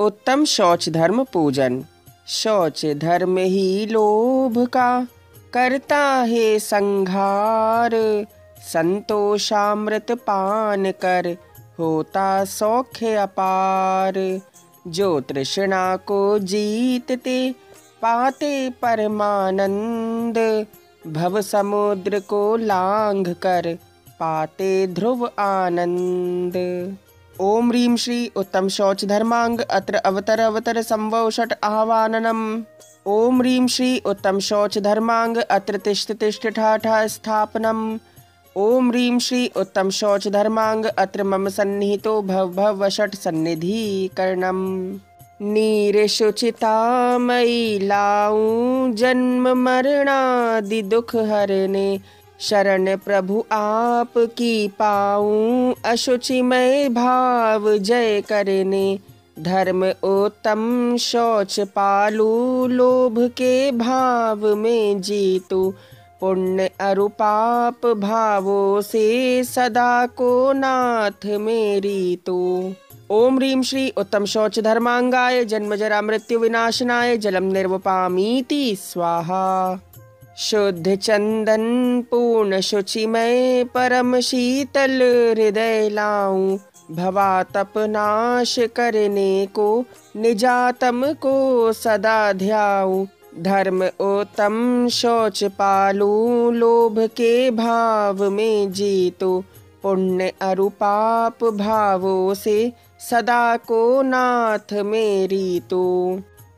उत्तम शौच धर्म पूजन। शौच धर्म ही लोभ का करता है संहार। संतोषामृत पान कर होता सौख्य अपार। जो तृष्णा को जीतते पाते परमानंद। भव समुद्र को लांघ कर पाते ध्रुव आनंद। ओम ह्रीं श्री उत्तम शौच धर्मांग अत्र अवतर संभव षट आह्वाननम्। ओम ह्रीं श्री उत्तम शौच धर्मांग अत्र तिष्ठ ठा स्थापनम्। ओम ह्रीं श्री उत्तम शौच धर्मांग अत्र मम सन्निहितो भव षट सन्निधिकरणम्। नीर शुचिता मयि लाऊं जन्म मरणादि दुख हरने। शरण प्रभु आप की पाऊं अशुचिमय भाव जय करने। धर्म उत्तम शौच पालू लोभ के भाव में जीतू। पुण्य अरुपाप भावों से सदा को नाथ मेरी तू। ओम ह्रीं श्री उत्तम शौच धर्मांगाय जन्म जरा मृत्यु विनाशनाय जलम निर्वपामीति स्वाहा। शुद्ध चंदन पूर्ण शुचिमय परम शीतल हृदय लाऊं। भवातप नाश करने को निजातम को सदा ध्याऊं। धर्म उत्तम शौच पालूं लोभ के भाव में जीतू। पुण्य अरुपाप भावों से सदा को नाथ मेरी तू।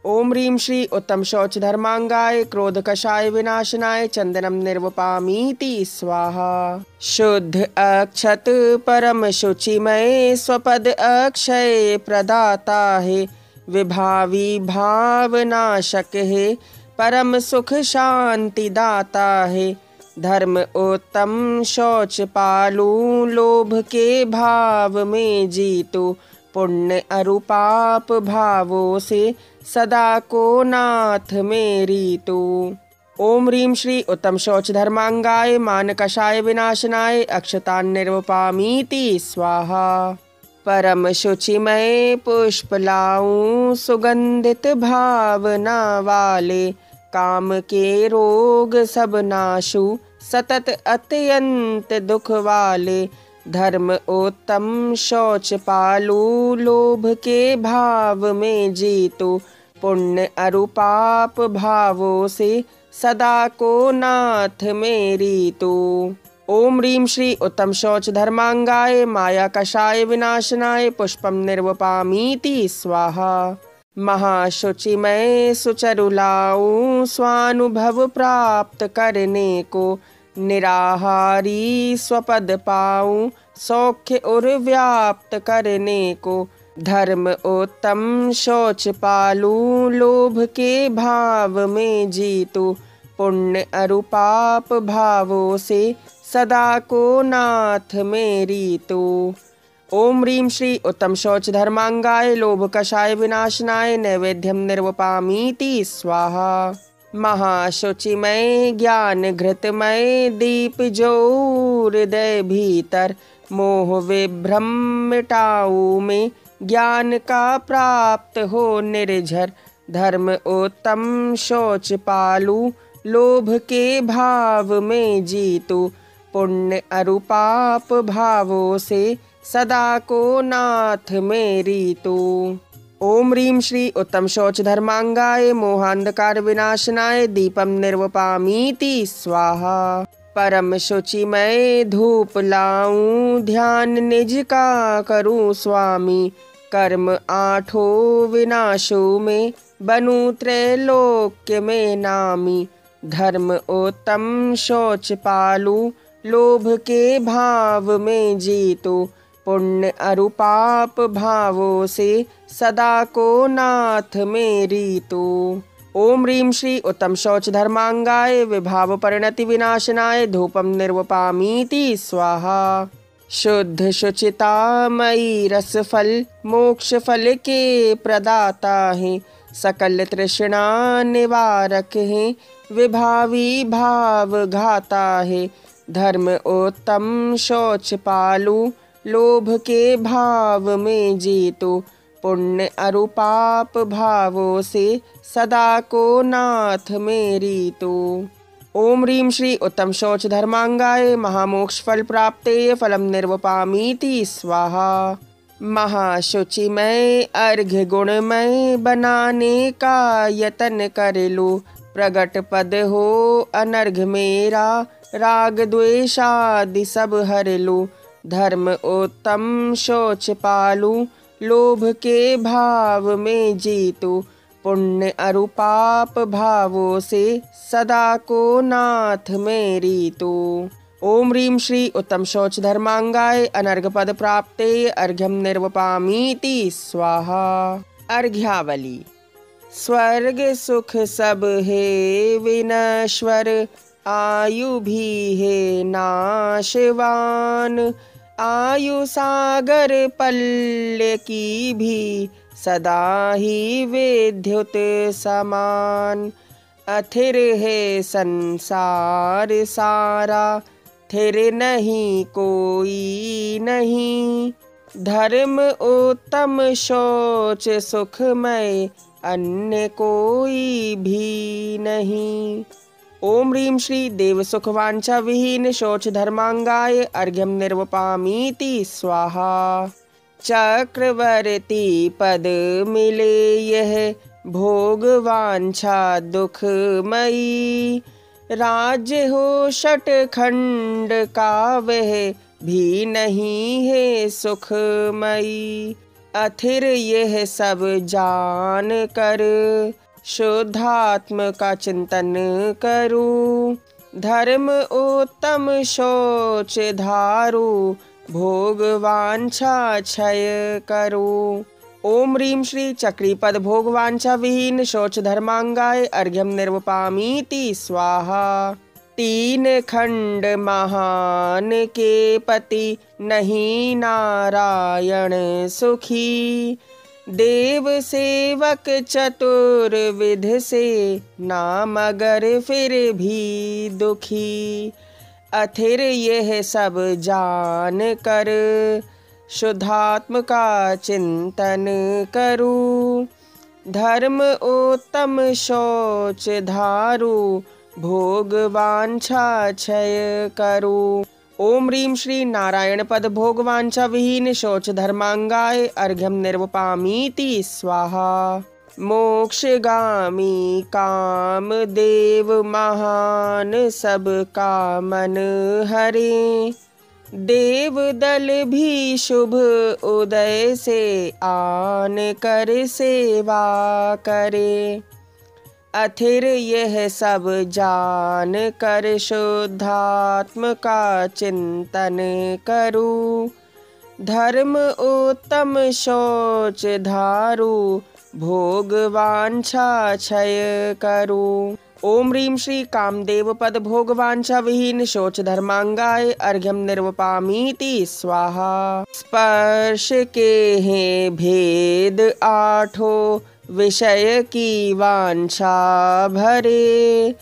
ओम ह्रीं श्री उत्तम शौच धर्मांगाय क्रोध कषाय विनाशनाय चंदनम निर्वपामीति स्वाहा। शुद्ध अक्षत परम शुचिमय स्वपद अक्षय प्रदाता है। विभावी भावनाशक है परम सुख शांति दाता है। धर्म उत्तम शौच पालूं लोभ के भाव में जीतू। पुण्य अरुपाप भावों से सदा को नाथ मेरी तू। ओम ह्रीं श्री उत्तम शौच धर्मांगाय मान कषाय विनाशनाय अक्षतान निर्वपामीति स्वाहा। परम शुचिमय पुष्प लाऊं सुगंधित भावना वाले। काम के रोग सब नाशु सतत अत्यंत दुख वाले। धर्म उत्तम शौच पालू लोभ के भाव में जीतू। पुण्य अरुपाप भावों से सदा को नाथ मेरी तू। ओम ह्रीं श्री उत्तम शौच धर्मांगाय माया कषाय विनाशनाय पुष्पम निर्वपामीति स्वाहा। महाशुचिमय सुचरु लाऊं स्वानुभव प्राप्त करने को। निराहारी स्वपद पाऊं सौख्य और व्याप्त करने को। धर्म उत्तम शौच पालूं लोभ के भाव में जीतू। पुण्य अरुपाप भावों से सदा को नाथ मेरी तू। ओम ह्रीं श्री उत्तम शौच धर्मांगाय लोभ कषाय विनाशनाय नैवेद्यम निर्वपामीति स्वाहा। महाशुचिमय ज्ञान घृतमय दीप जो हृदय भीतर। मोह विभ्रम मिटाऊ में ज्ञान का प्राप्त हो निर्झर। धर्म उत्तम शौच पालू लोभ के भाव में जीतू। पुण्य अरुपाप भावों से सदा को नाथ मेरी तू। ओम ह्रीं श्री उत्तम शौच धर्मांगाय मोहांधकार विनाशनाय दीपम निर्वपामीति स्वाहा। परम शुचिमय धूप लाऊं ध्यान निज का करूं स्वामी। कर्म आठों विनाशों में बनूं त्रैलोक्य में नामी। धर्म उत्तम शौच पालू लोभ के भाव में जीतू। पुण्य अरुपाप भावों से सदा को नाथ मेरी तू। ओम ह्रीं श्री उत्तम शौच धर्मांगाय विभाव परिणति विनाशनाय धूपम निर्वपामीति स्वाहा। शुद्ध शुचिता मयि रस फल मोक्ष फल के प्रदाता है। सकल तृष्णा निवारक है विभावी भाव घाता है। धर्म उत्तम शौच पालू लोभ के भाव में जीतू। पुण्य अरुपाप भावों से सदा को नाथ मेरी तू। ओम ह्रीं श्री उत्तम शौच धर्मांगाय महामोक्ष फल प्राप्ते फलम निर्वपामीति स्वाहा। महाशुचिमय अर्घ्य गुणमय बनाने का यतन कर लो, प्रगट पद हो अनर्घ मेरा राग द्वेषादि सब हर लो। धर्म उत्तम शौच पालू लोभ के भाव में जीतू, पुण्य अरुपाप भावों से सदा को नाथ मेरी तू। ओम ह्रीं श्री उत्तम शौच धर्मांगाय अनर्घ पद प्राप्ते अर्घ्यम निर्वपामीति स्वाहा। अर्घ्यावली। स्वर्ग सुख सब है विनश्वर, आयु भी है नाशवान। आयु सागर पल्य की भी सदा ही विद्युत समान। अथिर है संसार सारा, थिर नहीं कोई नहीं। धर्म उत्तम शौच सुखमय, अन्य कोई भी नहीं। ओम ह्रीं श्री देव सुख वांछा विहीन शौच धर्मांगाय अर्घ्यम निर्वपामीति स्वाहा। चक्रवर्ती पद मिले यह भोग वांछा दुखमयी। राज्य हो षटखंड का वह भी नहीं है सुखमयी। अथिर यह सब जान कर शुद्धात्म का चिंतन करूं। धर्म उत्तम शौच धारू भोग वांछा क्षय करूं। ओम ह्रीं श्री चक्री पद भोग वांछा विहीन शौच धर्मांगाय अर्घ्यम निर्वपामीति स्वाहा। तीन खंड महान के पति नहीं नारायण सुखी। देव सेवक चतुर्विध से नाम अगर फिर भी दुखी। अथिर यह सब जान कर शुद्धात्म का चिंतन करूं। धर्म उत्तम शौच धारू भोग वांछा क्षय करूं। ओम ह्रीं श्री नारायण पद भोग वांछा विहीन शौच धर्मांगाय अर्घ्यम निर्वपामीति स्वाहा। मोक्षगामी काम देव महान सब का मन हरे। देव दल भी शुभ उदय से आन कर सेवा करे। अथिर यह सब जान कर शुद्धात्म का चिंतन करूं। धर्म उत्तम शौच धारू भोग वांछा क्षय करूं। ओम ह्रीं श्री कामदेव पद भोग वांछा विहीन शौच धर्मांगाय अर्घ्यम निर्वपामीति स्वाहा। स्पर्श के हैं भेद आठों विषय की वांछा भरे।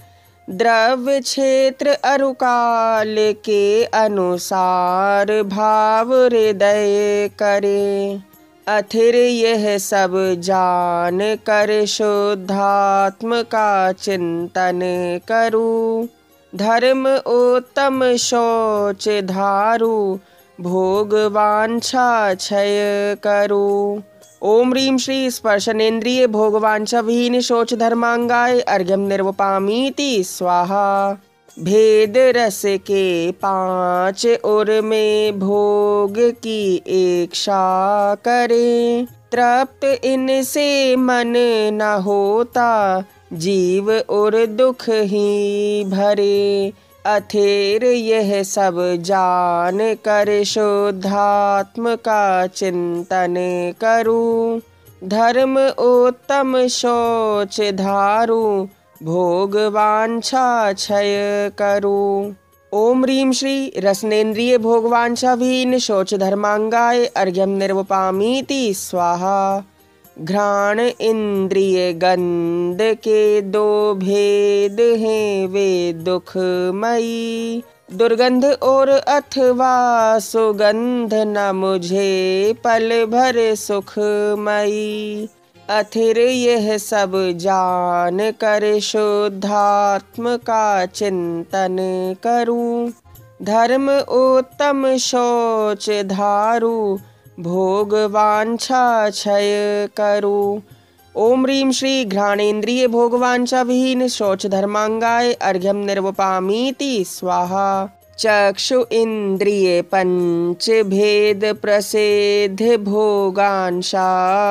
द्रव्य क्षेत्र अरुकाल के अनुसार भाव हृदय करे। अथिर यह सब जान कर शुद्धात्म का चिंतन करूं। धर्म उत्तम शौच धारू भोग वांछा क्षय करूं। ओम ह्रीं श्री स्पर्शनेन्द्रिय भोग वांछा विहीन शौच धर्मांगाय अर्घ्यम निर्वपामीति स्वाहा। भेद रस के पांच उर में भोग की इच्छा करे। तृप्त इनसे मन न होता जीव और दुख ही भरे। अथिर यह सब जान कर शुद्धात्म का चिंतन करूं। धर्म उत्तम शौच धारू भोग वांछा क्षय करूं। ओम ह्रीं श्री रसनेन्द्रिय भोग वांछा विहीन शौच धर्मांगाय अर्घ्यम निर्वपामीति स्वाहा। घ्राण इंद्रिय गंध के दो भेद हैं वे दुखमयी। दुर्गंध और अथवा सुगंध न मुझे पल भर सुखमयी। अथिर यह सब जान कर शुद्धात्म का चिंतन करूं। धर्म उत्तम शौच धारू भोग वांछा क्षय करूं। ओम ह्रीं श्री घ्राणेन्द्रिय भोगवांछा विहीन शौच धर्मांगाय अर्घ्यम निर्वपामीति स्वाहा। चक्षु इंद्रिय पंच भेद प्रसिद्ध भोगांशा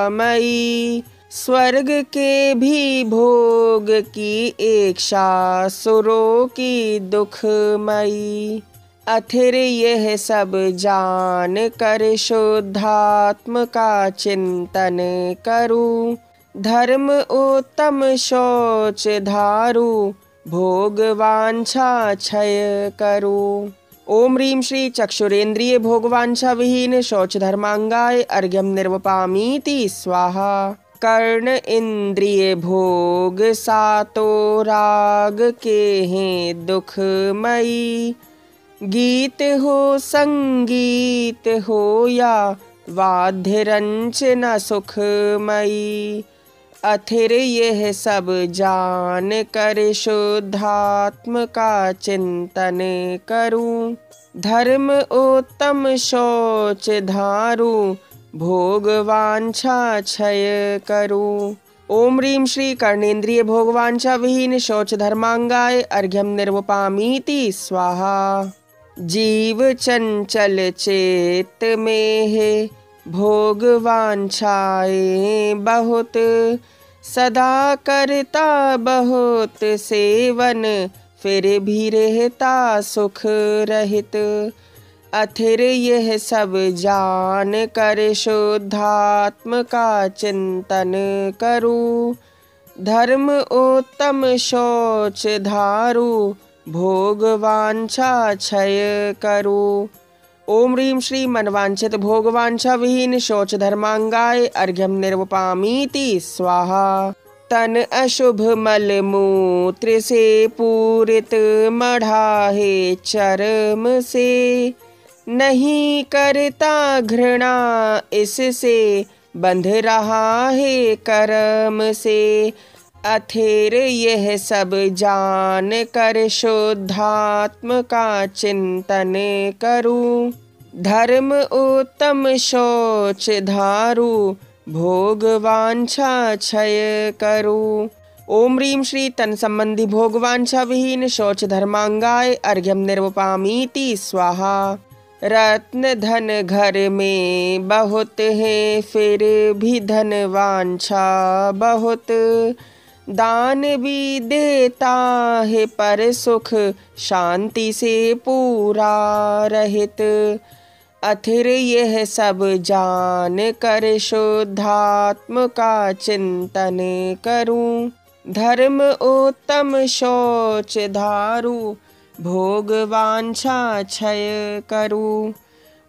मयी। स्वर्ग के भी भोग की इच्छा सुरों की दुखमयी। अथिर यह सब जान कर शुद्धात्म का चिंतन करूं। धर्म उत्तम शौच धारू भोग वांछा क्षय करूं। ओम ह्रीं श्री चक्षुरेन्द्रिय भोगवांछा विहीन शौच धर्मांगाय अर्घ्यम निर्वपामीति स्वाहा। कर्ण इंद्रिय भोग सातो राग के हैं दुखमयी। गीत हो संगीत हो या वाद्य रंचना सुखमयी। अथिर यह सब जान कर शुद्धात्म का चिंतन करूं। धर्म उत्तम शौच धारू भोग वांछा क्षय करूं। ओम ह्रीं श्री कर्णेन्द्रिय भोगवांछा विहीन शौच धर्मांगाय अर्घ्यम निर्वपामीति स्वाहा। जीव चंचल चेत में है भोग वांछाएं बहुत। सदा करता बहुत सेवन फिर भी रहता सुख रहित। अथिर यह सब जान कर शुद्धात्म का चिंतन करूं। धर्म उत्तम शौच धारू भोग वांछा क्षय करूं। ओम ह्रीं श्री मनवांछित भोगवांछा विहीन शौच धर्मांगाय अर्घ्यम निर्वपामीति स्वाहा। तन अशुभ मल मूत्र से पूरित मढ़ा है चर्म से। नहीं करता घृणा इससे बंध रहा है कर्म से। अथिर यह सब जान कर शुद्धात्म का चिंतन करूं। धर्म उत्तम शौच धारू भोग वांछा क्षय करूं। ओम ह्रीं श्री तन संबंधी भोगवांछा विहीन शौच धर्मांगाय अर्घ्यम निर्वपामीति स्वाहा। रत्न धन घर में बहुत है फिर भी धन वांछा बहुत। दान भी देता है पर सुख शांति से पूरा रहित। अथिर यह सब जान कर शुद्धात्म का चिंतन करूं। धर्म उत्तम शौच धारू भोग वांछा क्षय करूं।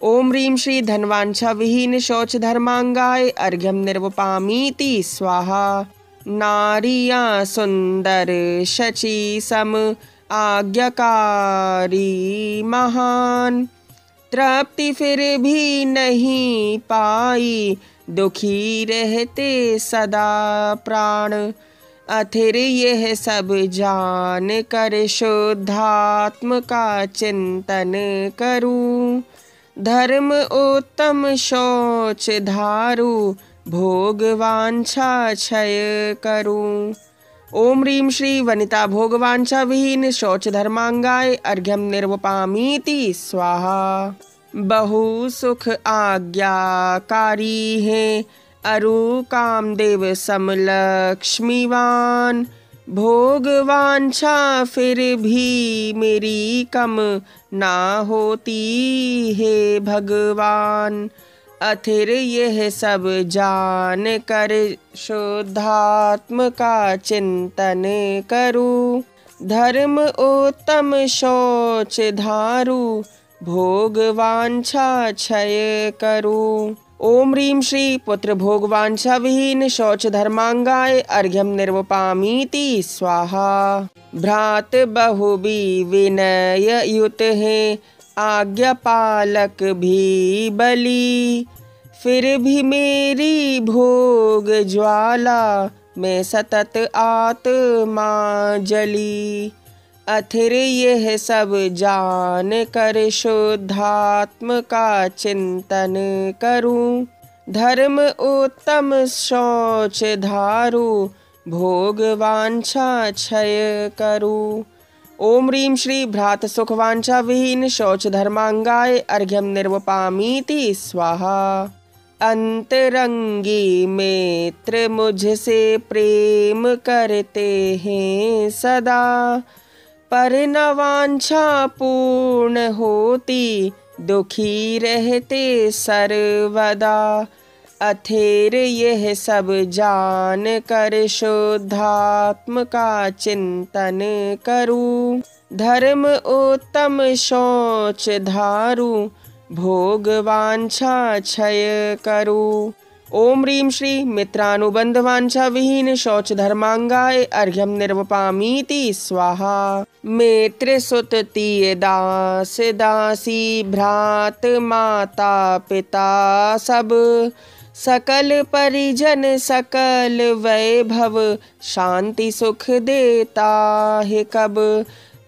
ओम ह्रीं श्री धनवांछा विहीन शौच धर्मांगाय अर्घ्यम निर्वपामीति स्वाहा। नारियां सुंदर शची सम आज्ञाकारी महान। तृप्ति फिर भी नहीं पाई दुखी रहते सदा प्राण। अथिर यह सब जान कर शुद्धात्म का चिंतन करूं। धर्म उत्तम शौच धारू भोग वांछा क्षय करूं। ओम ह्रीं श्री वनिता भोगवांछा विहीन शौच धर्मांगाय अर्घ्यम निर्वपामीति स्वाहा। बहु सुख आज्ञाकारी है अरु कामदेव समलक्ष्मीवान। भोग वांछा फिर भी मेरी कम ना होती है भगवान। अथिर यह सब जान कर शुद्धात्म का चिंतन करूं। धर्म उत्तम शौच धारू भोग वांछा क्षय करूं। ओम ह्रीं श्री पुत्र भोगवांछा विहीन शौच धर्मांगाय अर्घ्यम निर्वपामीति स्वाहा। भ्रात बहुबी विनय युत है आज्ञा पालक भी बली। फिर भी मेरी भोग ज्वाला में सतत आत्मा जली। अथिर यह सब जान कर शुद्धात्म का चिंतन करूं। धर्म उत्तम शौच धारू भोग वांछा क्षय करूं। ओम ह्रीं श्री भ्रात सुख वांछा विहीन शौच धर्मांगाय अर्घ्यम निर्वपामीति स्वाहा। अंतरंगी मित्र मुझसे प्रेम करते हैं सदा। पर न वांछा पूर्ण होती दुखी रहते सर्वदा। अथेर यह सब जान कर शुद्धात्म का चिंतन करूं। धर्म उत्तम शौच धारू भोग वांछा क्षय करूं। ओम ह्रीं श्री मित्रानुबंध वांछा विहीन शौच धर्मांगाय अर्घ्यम निर्वपामीति स्वाहा। मित्र सुत तीय दास दासी भ्रात माता पिता सब। सकल परिजन सकल वैभव शांति सुख देता है कब।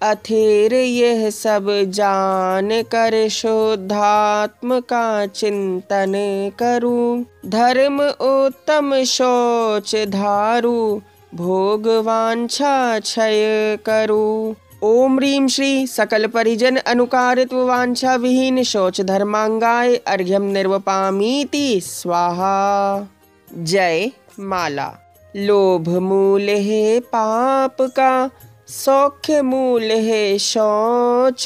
अथेर यह सब जान कर शुद्धात्म का चिंतन करूं। धर्म उत्तम शौच धारू भोग वांछा क्षय करूं। ओम ह्रीं श्री सकल परिजन अनुकारित्व वांछा विहीन शौच धर्मांगाय अर्घ्यम निर्वपामीति स्वाहा। जय माला। लोभ मूल है पाप का सौख्य मूल है शौच।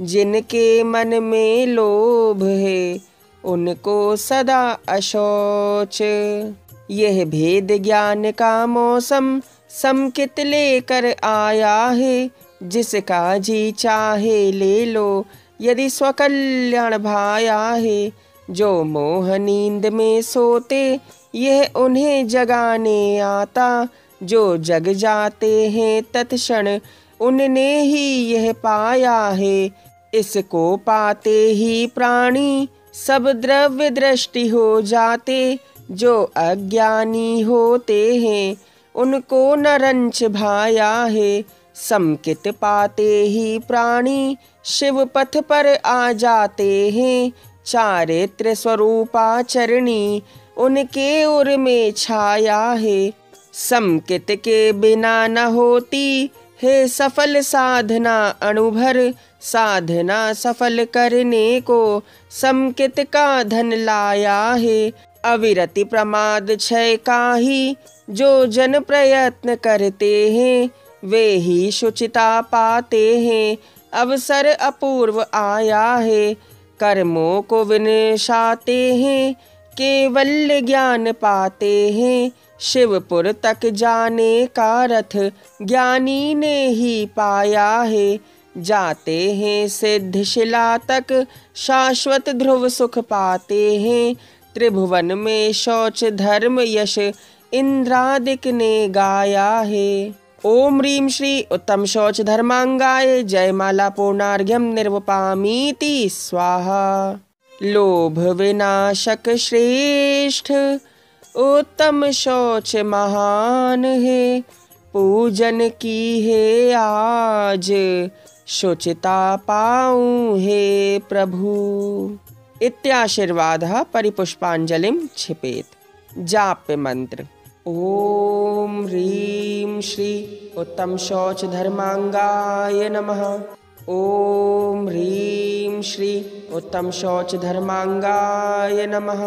जिनके मन में लोभ है उनको सदा अशौच। यह भेद ज्ञान का मौसम समकित लेकर आया है। जिसका जी चाहे ले लो यदि स्वकल्याण भाया है। जो मोह नींद में सोते यह उन्हें जगाने आता। जो जग जाते हैं तत्क्षण उनने ही यह पाया है। इसको पाते ही प्राणी सब द्रव्य दृष्टि हो जाते। जो अज्ञानी होते हैं उनको न रंच भाया है। समकित पाते ही प्राणी शिव पथ पर आ जाते हैं। चारित्र स्वरूपाचरणी उनके उर में छाया है। समकित के बिना न होती है सफल साधना अणुभर। साधना सफल करने को समकित का धन लाया है। अविरति प्रमाद क्षय का ही जो जन प्रयत्न करते हैं वे ही शुचिता पाते हैं। अवसर अपूर्व आया है। कर्मों को विनशाते हैं केवल ज्ञान पाते हैं। शिवपुर तक जाने का रथ ज्ञानी ने ही पाया है। जाते हैं सिद्धशिला तक शाश्वत ध्रुव सुख पाते हैं। त्रिभुवन में शौच धर्म यश इंद्रादिक ने गाया है। ओम ह्रीं श्री उत्तम शौच धर्मांगाय जयमाला पूर्णार्घ्यम निर्वपामीति स्वाहा। लोभ विनाशक श्रेष्ठ उत्तम शौच महान है। पूजन की है आज शुचिता पाऊं हे प्रभु। इत्याशीर्वादः परिपुष्पांजलिं क्षिपेत्। जाप्य मंत्र ओम ह्रीं श्री उत्तम शौच धर्मांगाय नमः। ओम ह्रीं श्री उत्तम शौच धर्मांगाय नमः।